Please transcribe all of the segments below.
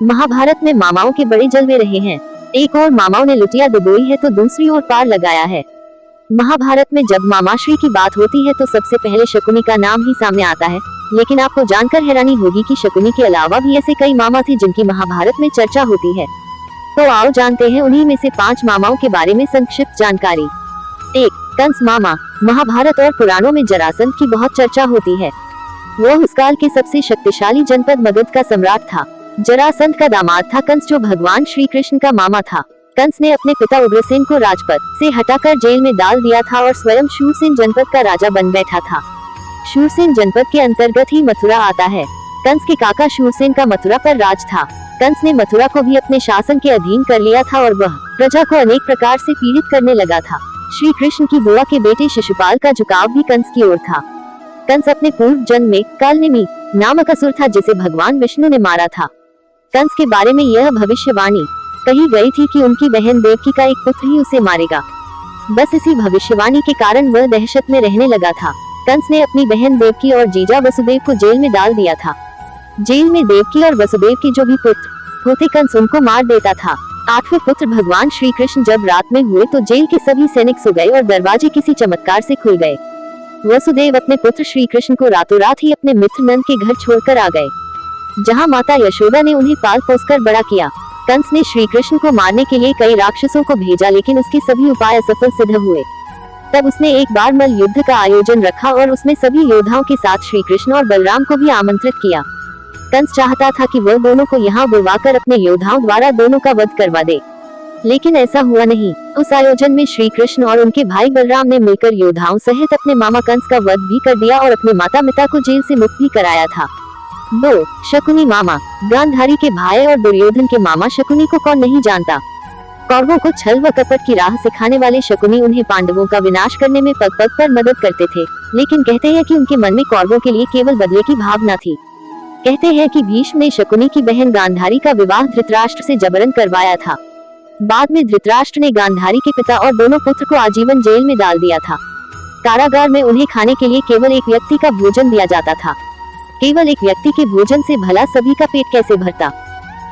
महाभारत में मामाओं के बड़े जलवे रहे हैं। एक और मामाओं ने लुटिया डुबोई है तो दूसरी ओर पार लगाया है। महाभारत में जब मामाश्री की बात होती है तो सबसे पहले शकुनी का नाम ही सामने आता है, लेकिन आपको जानकर हैरानी होगी कि शकुनी के अलावा भी ऐसे कई मामा थे जिनकी महाभारत में चर्चा होती है। तो आओ जानते हैं उन्हीं में से 5 मामाओं के बारे में संक्षिप्त जानकारी। 1. कंस मामा। महाभारत और पुराणों में जरासंध की बहुत चर्चा होती है। वह उस काल के सबसे शक्तिशाली जनपद मगध का सम्राट था। जरासंध का दामाद था कंस, जो भगवान श्री कृष्ण का मामा था। कंस ने अपने पिता उग्रसेन को राजपद से हटाकर जेल में डाल दिया था और स्वयं शूरसेन जनपद का राजा बन बैठा था। शूरसेन जनपद के अंतर्गत ही मथुरा आता है। कंस के काका शूरसेन का मथुरा पर राज था। कंस ने मथुरा को भी अपने शासन के अधीन कर लिया था और वह प्रजा को अनेक प्रकार से पीड़ित करने लगा था। श्री कृष्ण की बुआ के बेटे शिशुपाल का झुकाव भी कंस की ओर था। कंस अपने पूर्व जन्म में कालनेमी नामक असुर था जिसे भगवान विष्णु ने मारा था। कंस के बारे में यह भविष्यवाणी कही गई थी कि उनकी बहन देवकी का एक पुत्र ही उसे मारेगा। बस इसी भविष्यवाणी के कारण वह दहशत में रहने लगा था। कंस ने अपनी बहन देवकी और जीजा वसुदेव को जेल में डाल दिया था। जेल में देवकी और वसुदेव के जो भी पुत्र होते कंस उनको मार देता था। 8वें पुत्र भगवान श्री कृष्ण जब रात में हुए तो जेल के सभी सैनिक सो गए और दरवाजे किसी चमत्कार से खुल गए। वसुदेव अपने पुत्र श्री कृष्ण को रातों रात ही अपने मित्र नंद के घर छोड़कर आ गए, जहां माता यशोदा ने उन्हें पाल पोसकर बड़ा किया। कंस ने श्री कृष्ण को मारने के लिए कई राक्षसों को भेजा, लेकिन उसके सभी उपाय असफल सिद्ध हुए। तब उसने एक बार मल्ल युद्ध का आयोजन रखा और उसमें सभी योद्धाओं के साथ श्री कृष्ण और बलराम को भी आमंत्रित किया। कंस चाहता था कि वह दोनों को यहाँ बुलवाकर अपने योद्धाओं द्वारा दोनों का वध करवा दे, लेकिन ऐसा हुआ नहीं। उस आयोजन में श्री कृष्ण और उनके भाई बलराम ने मिलकर योद्धाओं सहित अपने मामा कंस का वध भी कर दिया और अपने माता पिता को जेल से मुक्त भी कराया था। 2. शकुनी मामा। गांधारी के भाई और दुर्योधन के मामा शकुनी को कौन नहीं जानता। कौरवों को छल व कपट की राह सिखाने वाले शकुनी उन्हें पांडवों का विनाश करने में पग पग पर मदद करते थे, लेकिन कहते हैं कि उनके मन में कौरवों के लिए केवल बदले की भावना थी। कहते हैं कि भीष्म ने शकुनी की बहन गांधारी का विवाह धृतराष्ट्र से जबरन करवाया था। बाद में धृतराष्ट्र ने गांधारी के पिता और दोनों पुत्र को आजीवन जेल में डाल दिया था। कारागार में उन्हें खाने के लिए केवल एक व्यक्ति का भोजन दिया जाता था। केवल एक व्यक्ति के भोजन से भला सभी का पेट कैसे भरता।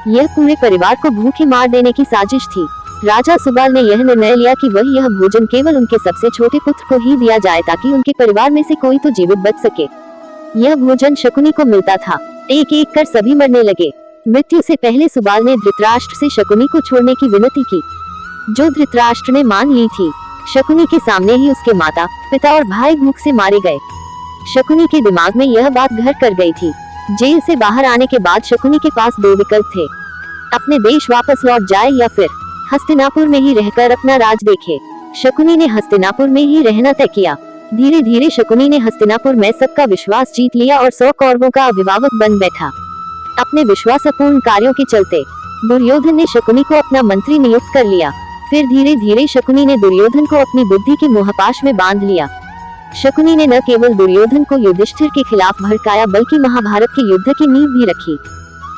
यह पूरे परिवार को भूखे मार देने की साजिश थी। राजा सुबाल ने यह निर्णय लिया कि वह यह भोजन केवल उनके सबसे छोटे पुत्र को ही दिया जाए ताकि उनके परिवार में से कोई तो जीवित बच सके। यह भोजन शकुनी को मिलता था। एक एक कर सभी मरने लगे। मृत्यु से पहले सुबाल ने धृतराष्ट्र से शकुनी को छोड़ने की विनती की, जो धृतराष्ट्र ने मान ली थी। शकुनी के सामने ही उसके माता पिता और भाई भूख से मारे गए। शकुनी के दिमाग में यह बात घर कर गई थी। जेल से बाहर आने के बाद शकुनी के पास 2 विकल्प थे, अपने देश वापस लौट जाए या फिर हस्तिनापुर में ही रहकर अपना राज देखे। शकुनी ने हस्तिनापुर में ही रहना तय किया। धीरे धीरे शकुनी ने हस्तिनापुर में सबका विश्वास जीत लिया और 100 कौरवों का अभिभावक बन बैठा। अपने विश्वासपूर्ण कार्यों के चलते दुर्योधन ने शकुनी को अपना मंत्री नियुक्त कर लिया। फिर धीरे धीरे शकुनी ने दुर्योधन को अपनी बुद्धि के मोहपाश में बांध लिया। शकुनी ने न केवल दुर्योधन को युधिष्ठिर के खिलाफ भड़काया बल्कि महाभारत के युद्ध की नींव भी रखी।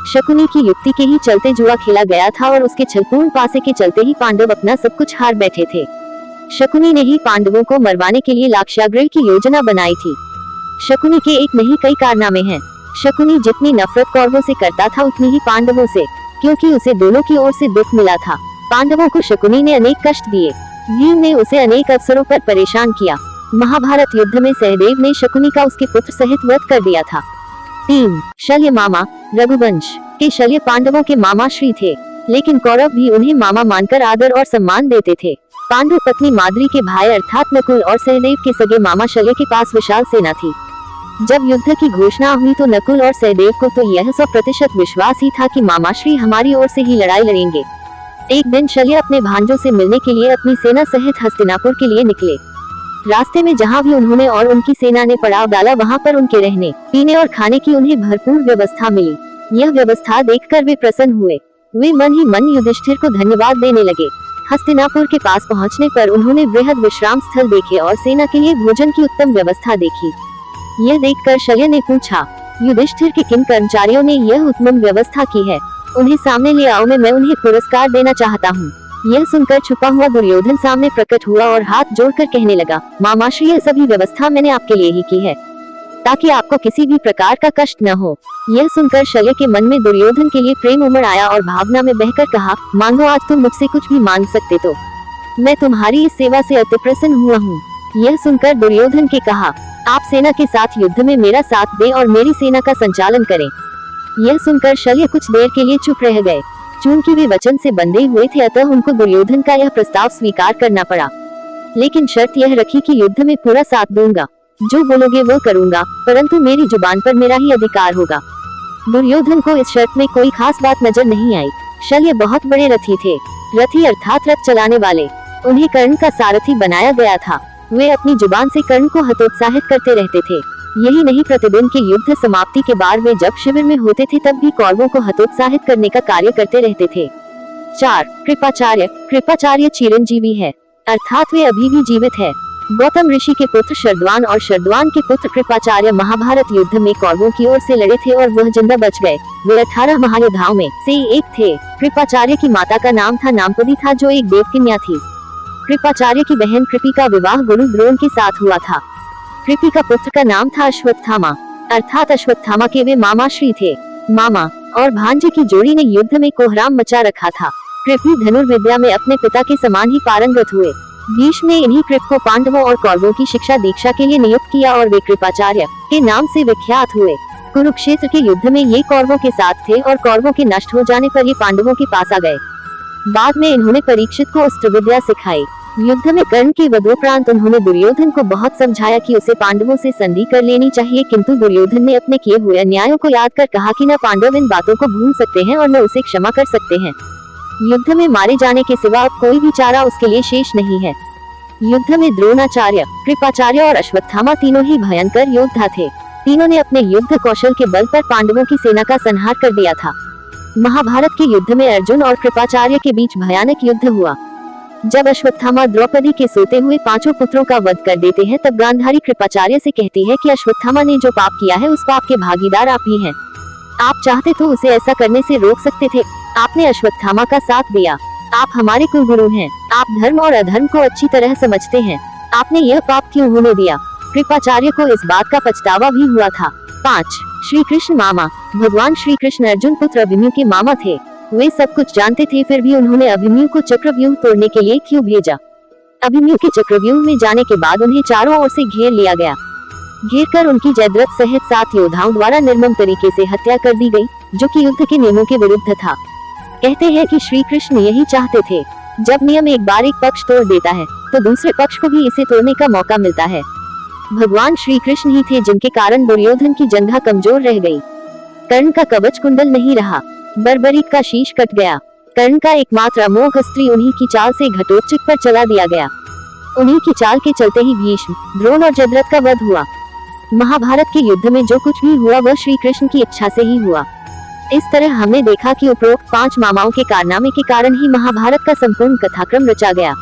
शकुनी की युक्ति के ही चलते जुआ खेला गया था और उसके छलपूर्ण पासे के चलते ही पांडव अपना सब कुछ हार बैठे थे। शकुनी ने ही पांडवों को मरवाने के लिए लाक्षागृह की योजना बनाई थी। शकुनी के एक नहीं कई कारनामे हैं। शकुनी जितनी नफरत कौरवों से करता था उतनी ही पांडवों से, क्योंकि उसे दोनों की ओर से दुख मिला था। पांडवों को शकुनी ने अनेक कष्ट दिए। भीम ने उसे अनेक अवसरों पर परेशान किया। महाभारत युद्ध में सहदेव ने शकुनी का उसके पुत्र सहित वध कर दिया था। 3. शल्य मामा। रघुवंश के शल्य पांडवों के मामा श्री थे, लेकिन कौरव भी उन्हें मामा मानकर आदर और सम्मान देते थे। पांडु पत्नी माद्री के भाई अर्थात नकुल और सहदेव के सगे मामा शल्य के पास विशाल सेना थी। जब युद्ध की घोषणा हुई तो नकुल और सहदेव को तो यह 100% विश्वास ही था कि मामा श्री हमारी ओर से ही लड़ाई लड़ेंगे। एक दिन शल्य अपने भांजों से मिलने के लिए अपनी सेना सहित हस्तिनापुर के लिए निकले। रास्ते में जहाँ भी उन्होंने और उनकी सेना ने पड़ाव डाला वहाँ पर उनके रहने पीने और खाने की उन्हें भरपूर व्यवस्था मिली। यह व्यवस्था देखकर वे प्रसन्न हुए। वे मन ही मन युधिष्ठिर को धन्यवाद देने लगे। हस्तिनापुर के पास पहुँचने पर उन्होंने वृहद विश्राम स्थल देखे और सेना के लिए भोजन की उत्तम व्यवस्था देखी। यह देखकर शल्य ने पूछा, युधिष्ठिर के किन कर्मचारियों ने यह उत्तम व्यवस्था की है? उन्हें सामने ले आओ, मैं उन्हें पुरस्कार देना चाहता हूँ। यह सुनकर छुपा हुआ दुर्योधन सामने प्रकट हुआ और हाथ जोड़कर कहने लगा, मामाश्री यह सभी व्यवस्था मैंने आपके लिए ही की है। ताकि आपको किसी भी प्रकार का कष्ट न हो। यह सुनकर शल्य के मन में दुर्योधन के लिए प्रेम उमड़ आया और भावना में बहकर कहा, मानो आज तुम मुझसे कुछ भी मांग सकते तो मैं तुम्हारी इस सेवा से अति प्रसन्न हुआ हूँ। यह सुनकर दुर्योधन के कहा, आप सेना के साथ युद्ध में मेरा साथ दें और मेरी सेना का संचालन करें। यह सुनकर शल्य कुछ देर के लिए चुप रह गए। चूंकि वे वचन से बंधे हुए थे, अतः उनको दुर्योधन का यह प्रस्ताव स्वीकार करना पड़ा। लेकिन शर्त यह रखी कि युद्ध में पूरा साथ दूंगा, जो बोलोगे वो करूंगा, परंतु मेरी जुबान पर मेरा ही अधिकार होगा। दुर्योधन को इस शर्त में कोई खास बात नजर नहीं आई। शल्य बहुत बड़े रथी थे। रथी अर्थात रथ चलाने वाले। उन्हें कर्ण का सारथी बनाया गया था। वे अपनी जुबान से कर्ण को हतोत्साहित करते रहते थे। यही नहीं, प्रतिदिन के युद्ध समाप्ति के बाद वे जब शिविर में होते थे तब भी कौरवों को हतोत्साहित करने का कार्य करते रहते थे। 4. कृपाचार्य। कृपाचार्य चिरंजीवी है, अर्थात वे अभी भी जीवित है। गौतम ऋषि के पुत्र शरद्वान और शरद्वान के पुत्र कृपाचार्य महाभारत युद्ध में कौरवों की ओर से लड़े थे और वह जिंदा बच गए। वे 18 महायोद्धाओं में से एक थे। कृपाचार्य की माता का नाम था नामपदी था, जो एक देवकन्या थी। कृपाचार्य की बहन कृपी का विवाह गुरु द्रोण के साथ हुआ था। कृपी का पुत्र का नाम था अश्वत्थामा, अर्थात अश्वत्थामा के वे मामा श्री थे। मामा और भांजे की जोड़ी ने युद्ध में कोहराम मचा रखा था। कृपी धनुर्विद्या में अपने पिता के समान ही पारंगत हुए। भीष्म ने इन्हीं कृप को पांडवों और कौरवों की शिक्षा दीक्षा के लिए नियुक्त किया और वे कृपाचार्य के नाम से विख्यात हुए। कुरुक्षेत्र के युद्ध में ये कौरवों के साथ थे और कौरवों के नष्ट हो जाने पर ये पांडवों के पास आ गए। बाद में इन्होंने परीक्षित को अस्त्र विद्या सिखाई। युद्ध में कर्ण के वधोपरांत उन्होंने दुर्योधन को बहुत समझाया कि उसे पांडवों से संधि कर लेनी चाहिए, किंतु दुर्योधन ने अपने किए हुए अन्यायों को याद कर कहा कि न पांडव इन बातों को भूल सकते हैं और न उसे क्षमा कर सकते हैं। युद्ध में मारे जाने के सिवा अब कोई भी चारा उसके लिए शेष नहीं है। युद्ध में द्रोणाचार्य, कृपाचार्य और अश्वत्थामा तीनों ही भयंकर योद्धा थे। तीनों ने अपने युद्ध कौशल के बल पर पांडवों की सेना का संहार कर दिया था। महाभारत के युद्ध में अर्जुन और कृपाचार्य के बीच भयानक युद्ध हुआ। जब अश्वत्थामा द्रौपदी के सोते हुए 5 पुत्रों का वध कर देते हैं, तब गांधारी कृपाचार्य से कहती है कि अश्वत्थामा ने जो पाप किया है उस पाप के भागीदार आप ही हैं। आप चाहते तो उसे ऐसा करने से रोक सकते थे। आपने अश्वत्थामा का साथ दिया। आप हमारे कुलगुरु हैं। आप धर्म और अधर्म को अच्छी तरह समझते हैं। आपने यह पाप क्यों होने दिया? कृपाचार्य को इस बात का पछतावा भी हुआ था। 5. श्री कृष्ण मामा। भगवान श्री कृष्ण अर्जुन पुत्र अभिमन्यु के मामा थे। वे सब कुछ जानते थे, फिर भी उन्होंने अभिमन्यु को चक्रव्यूह तोड़ने के लिए क्यों भेजा? अभिमन्यु के चक्रव्यूह में जाने के बाद उन्हें चारों ओर से घेर लिया गया। घेर कर उनकी जयद्रथ सहित 7 योद्धाओं द्वारा निर्मम तरीके से हत्या कर दी गई, जो कि युद्ध के नियमों के विरुद्ध था। कहते हैं कि श्री कृष्ण यही चाहते थे। जब नियम एक बार एक पक्ष तोड़ देता है, तो दूसरे पक्ष को भी इसे तोड़ने का मौका मिलता है। भगवान श्री कृष्ण ही थे जिनके कारण दुर्योधन की जंघा कमजोर रह गई। कर्ण का कवच कुंडल नहीं रहा। बर्बरीक का शीश कट गया। कर्ण का एकमात्र अमोघ अस्त्र उन्हीं की चाल से घटोत्कच पर चला दिया गया। उन्हीं की चाल के चलते ही भीष्म, द्रोण और जयद्रथ का वध हुआ। महाभारत के युद्ध में जो कुछ भी हुआ वह श्री कृष्ण की इच्छा से ही हुआ। इस तरह हमने देखा कि उपरोक्त 5 मामाओं के कारनामे के कारण ही महाभारत का संपूर्ण कथाक्रम रचा गया।